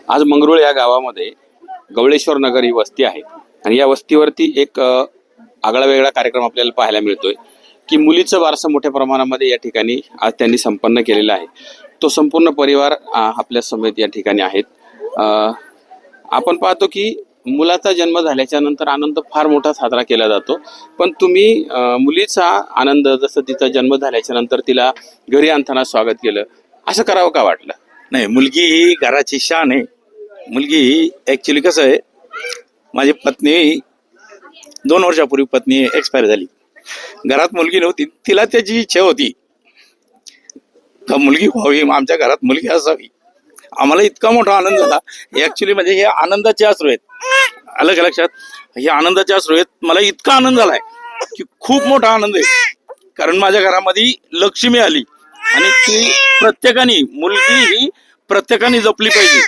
आज मंगरुळ या गावामध्ये गवळेश्वर नगर ही वस्ती आहे आणि या वस्तीवरती एक आगळा वेगळा कार्यक्रम आपल्याला पाहायला मिळतोय की मुलीचं वारसा मोठ्या प्रमाणामध्ये या ठिकाणी आज त्यांनी संपन्न केलेला आहे। तो संपूर्ण परिवार आपल्या समेत या ठिकाणी आहेत। आपण पाहतो की मुलाचा जन्म झाल्याच्या नंतर आनंद फार मोठा साजरा केला जातो, पण तुम्ही मुलीचा आनंद जसं तिचा जन्म झाल्याच्या नंतर तिला घरी आणताना स्वागत केलं, असं करावं का वाटलं? नाही, मुलगी ही घराची शान आहे। मुलगी ही ऍक्च्युली कसं आहे, माझी पत्नी 2 वर्षापूर्वी पत्नी एक्सपायर झाली। घरात मुलगी नव्हती, तिला त्याची इच्छा होती का मुलगी व्हावी, आमच्या घरात मुलगी असावी। आम्हाला इतका मोठा आनंद झाला। ऍक्च्युली म्हणजे हे आनंदाचे अश्रू आहेत, अलग लक्षात, हे आनंदाचे अश्रू आहेत। मला इतका आनंद झालाय की खूप मोठा आनंद आहे, कारण माझ्या घरामध्ये लक्ष्मी आली आणि ती प्रत्येकाने, मुलगी ही प्रत्येकाने जपली पाहिजे।